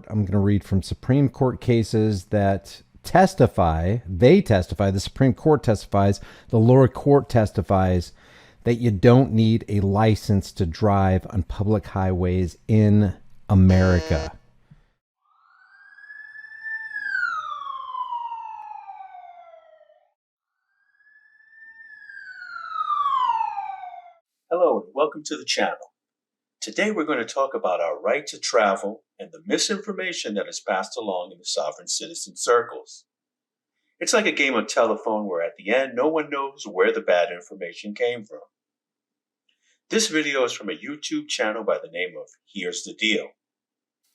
I'm going to read from Supreme Court cases that testify, the Supreme Court testifies, the lower court testifies that you don't need a license to drive on public highways in America. Hello and welcome to the channel. Today we're going to talk about our right to travel and the misinformation that is passed along in the sovereign citizen circles. It's like a game of telephone where at the end no one knows where the bad information came from. This video is from a YouTube channel by the name of Here's the Deal.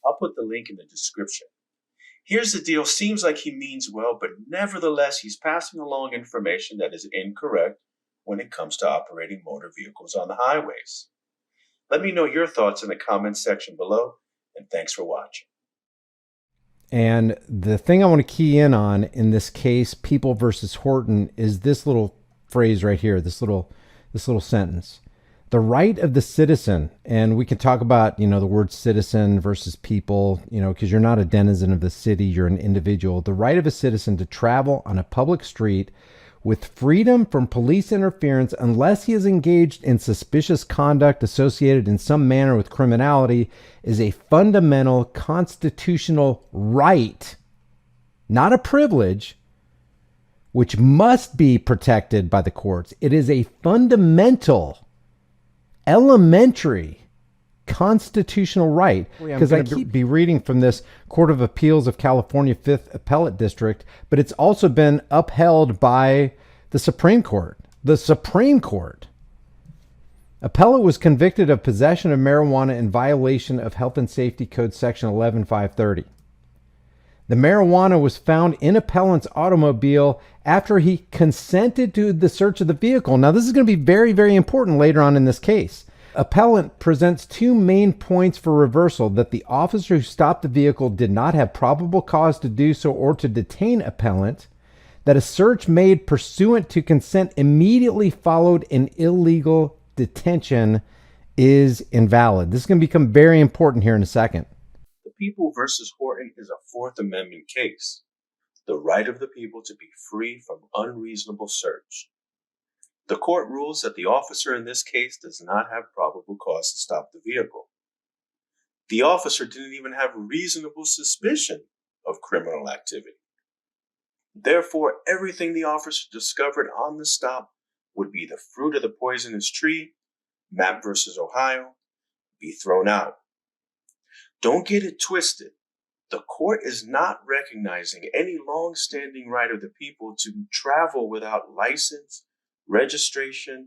I'll put the link in the description. Here's the Deal seems like he means well, but nevertheless he's passing along information that is incorrect when it comes to operating motor vehicles on the highways. Let me know your thoughts in the comments section below, and thanks for watching. And the thing I want to key in on in this case, People versus Horton, is this little phrase right here, this little sentence. The right of the citizen, and we can talk about, the word citizen versus people, because you're not a denizen of the city, you're an individual. The right of a citizen to travel on a public street with freedom from police interference unless he is engaged in suspicious conduct associated in some manner with criminality is a fundamental constitutional right, not a privilege, which must be protected by the courts. It is a fundamental, elementary constitutional right. Because I keep be reading from this Court of Appeals of California 5th Appellate District, but it's also been upheld by the Supreme Court. The Supreme Court. Appellate was convicted of possession of marijuana in violation of Health and Safety Code Section 11530. The marijuana was found in appellant's automobile after he consented to the search of the vehicle. Now, this is going to be very, very important later on in this case. Appellant presents two main points for reversal: that the officer who stopped the vehicle did not have probable cause to do so or to detain appellant, that a search made pursuant to consent immediately followed an illegal detention is invalid. This is going to become very important here in a second. The People versus Horton is a Fourth Amendment case. The right of the people to be free from unreasonable search. The court rules that the officer in this case does not have probable cause to stop the vehicle. The officer didn't even have reasonable suspicion of criminal activity. Therefore, everything the officer discovered on the stop would be the fruit of the poisonous tree, Mapp versus Ohio, be thrown out. Don't get it twisted. The court is not recognizing any long-standing right of the people to travel without license, registration,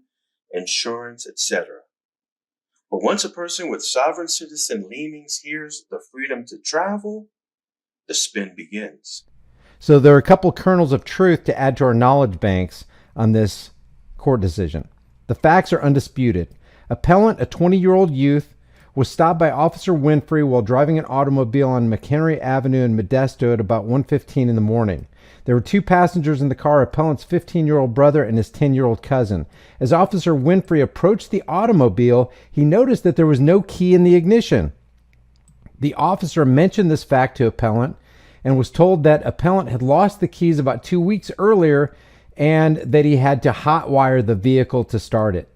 insurance, etc. But once a person with sovereign citizen leanings hears the freedom to travel, the spin begins. So there are a couple kernels of truth to add to our knowledge banks on this court decision. The facts are undisputed. Appellant, a 20-year-old youth, was stopped by Officer Winfrey while driving an automobile on McHenry Avenue in Modesto at about 1:15 in the morning. There were two passengers in the car, appellant's 15-year-old brother and his 10-year-old cousin. As Officer Winfrey approached the automobile, he noticed that there was no key in the ignition. The officer mentioned this fact to appellant and was told that appellant had lost the keys about 2 weeks earlier and that he had to hotwire the vehicle to start it.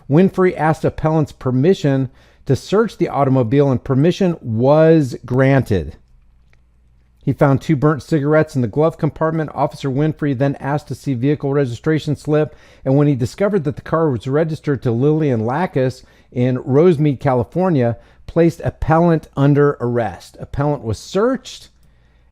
Winfrey asked appellant's permission to search the automobile, and permission was granted. He found 2 burnt cigarettes in the glove compartment. Officer Winfrey then asked to see vehicle registration slip, and when he discovered that the car was registered to Lillian Lacus in Rosemead, California, placed appellant under arrest. Appellant was searched,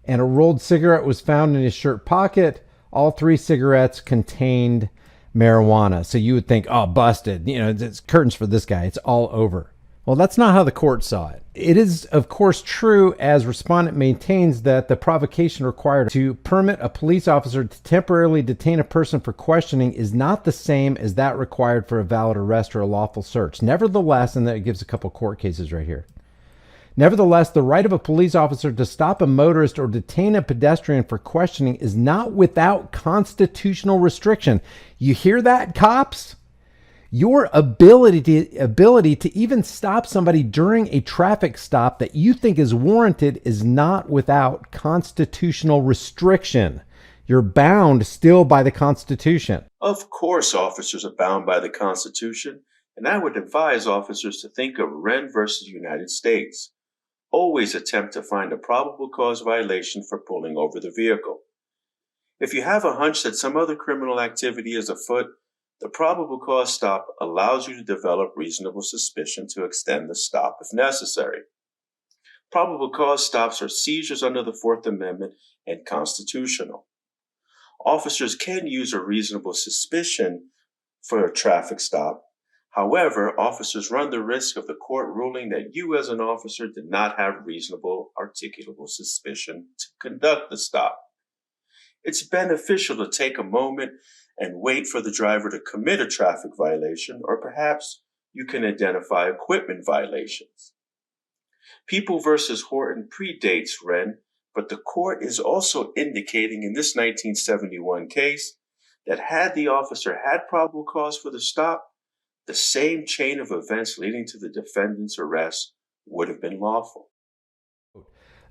and a rolled cigarette was found in his shirt pocket. All 3 cigarettes contained marijuana. So you would think, oh, busted. It's curtains for this guy. It's all over. Well, that's not how the court saw it. It is, of course, true, as respondent maintains, that the provocation required to permit a police officer to temporarily detain a person for questioning is not the same as that required for a valid arrest or a lawful search. Nevertheless, and that gives a couple court cases right here. Nevertheless, the right of a police officer to stop a motorist or detain a pedestrian for questioning is not without constitutional restriction. You hear that, cops? Your ability to even stop somebody during a traffic stop that you think is warranted is not without constitutional restriction. You're bound still by the Constitution. Of course, officers are bound by the Constitution, and I would advise officers to think of Wren versus United States. Always attempt to find a probable cause violation for pulling over the vehicle. If you have a hunch that some other criminal activity is afoot, the probable cause stop allows you to develop reasonable suspicion to extend the stop if necessary. Probable cause stops are seizures under the Fourth Amendment and constitutional. Officers can use a reasonable suspicion for a traffic stop. However, officers run the risk of the court ruling that you as an officer did not have reasonable articulable suspicion to conduct the stop. It's beneficial to take a moment and wait for the driver to commit a traffic violation, or perhaps you can identify equipment violations. People versus Horton predates Wren, but the court is also indicating in this 1971 case that had the officer had probable cause for the stop, the same chain of events leading to the defendant's arrest would have been lawful.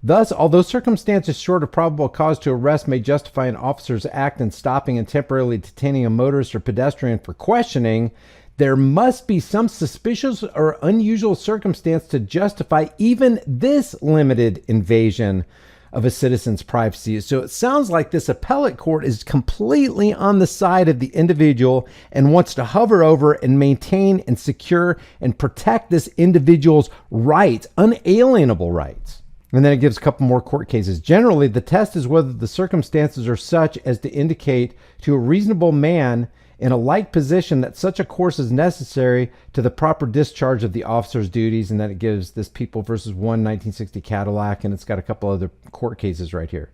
Thus, although circumstances short of probable cause to arrest may justify an officer's act in stopping and temporarily detaining a motorist or pedestrian for questioning, there must be some suspicious or unusual circumstance to justify even this limited invasion of a citizen's privacy. So it sounds like this appellate court is completely on the side of the individual and wants to hover over and maintain and secure and protect this individual's rights, unalienable rights. And then it gives a couple more court cases. Generally, the test is whether the circumstances are such as to indicate to a reasonable man in a like position that such a course is necessary to the proper discharge of the officer's duties. And then it gives this People versus 1960 Cadillac, and it's got a couple other court cases right here.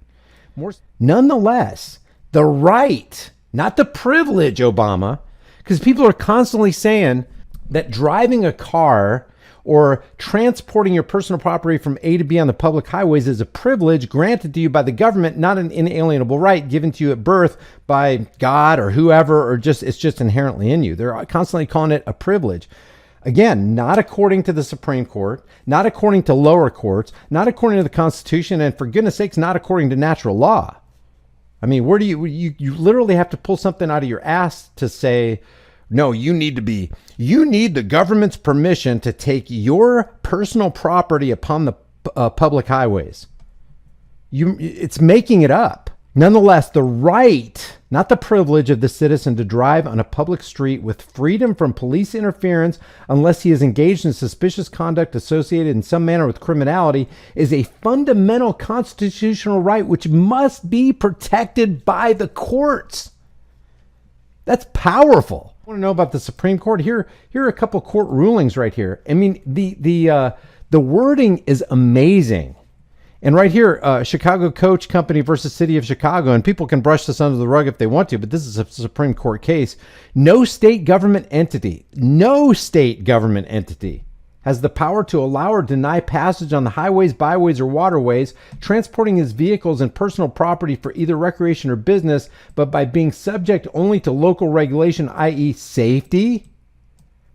Nonetheless, the right, not the privilege, Obama, because people are constantly saying that driving a car or transporting your personal property from A to B on the public highways is a privilege granted to you by the government, not an inalienable right given to you at birth by God or whoever, or just it's just inherently in you. They're constantly calling it a privilege. Again, not according to the Supreme Court, not according to lower courts, not according to the Constitution, and for goodness sakes, not according to natural law. I mean, where do you literally have to pull something out of your ass to say, no, you need the government's permission to take your personal property upon the public highways. It's making it up. Nonetheless, the right, not the privilege of the citizen to drive on a public street with freedom from police interference unless he is engaged in suspicious conduct associated in some manner with criminality, is a fundamental constitutional right which must be protected by the courts. That's powerful. Want to know about the Supreme Court? Here are a couple court rulings right here. I mean, the wording is amazing. And right here, Chicago Coach Company versus City of Chicago, and people can brush this under the rug if they want to, but this is a Supreme Court case. No state government entity has the power to allow or deny passage on the highways, byways, or waterways, transporting his vehicles and personal property for either recreation or business, but by being subject only to local regulation, i.e. safety,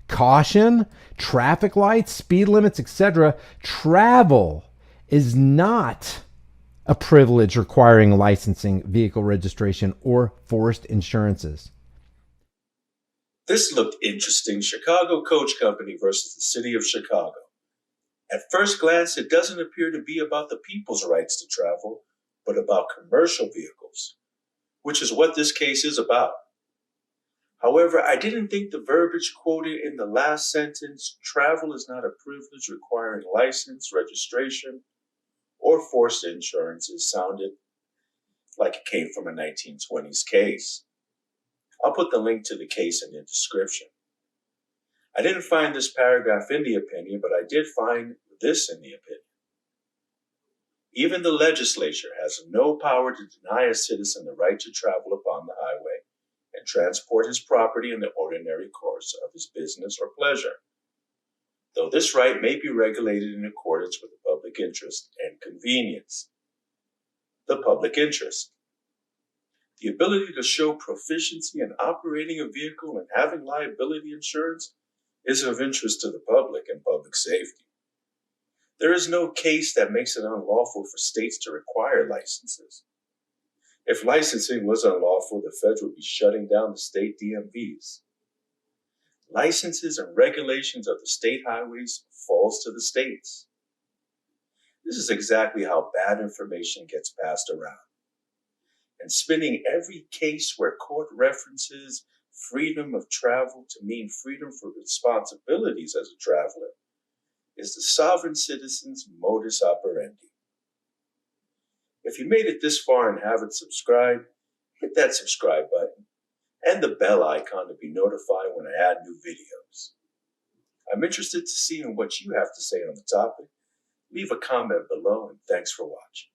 caution, traffic lights, speed limits, etc. Travel is not a privilege requiring licensing, vehicle registration, or forced insurances. This looked interesting. Chicago Coach Company versus the City of Chicago. At first glance, it doesn't appear to be about the people's rights to travel, but about commercial vehicles, which is what this case is about. However, I didn't think the verbiage quoted in the last sentence, travel is not a privilege requiring license, registration, or forced insurances, sounded like it came from a 1920s case. I'll put the link to the case in the description. I didn't find this paragraph in the opinion, but I did find this in the opinion. Even the legislature has no power to deny a citizen the right to travel upon the highway and transport his property in the ordinary course of his business or pleasure, though this right may be regulated in accordance with the public interest and convenience. The public interest. The ability to show proficiency in operating a vehicle and having liability insurance is of interest to the public and public safety. There is no case that makes it unlawful for states to require licenses. If licensing was unlawful, the feds would be shutting down the state DMVs. Licenses and regulations of the state highways falls to the states. This is exactly how bad information gets passed around. And spinning every case where court references freedom of travel to mean freedom from responsibilities as a traveler is the sovereign citizen's modus operandi. If you made it this far and haven't subscribed, hit that subscribe button and the bell icon to be notified when I add new videos. I'm interested to see what you have to say on the topic. Leave a comment below and thanks for watching.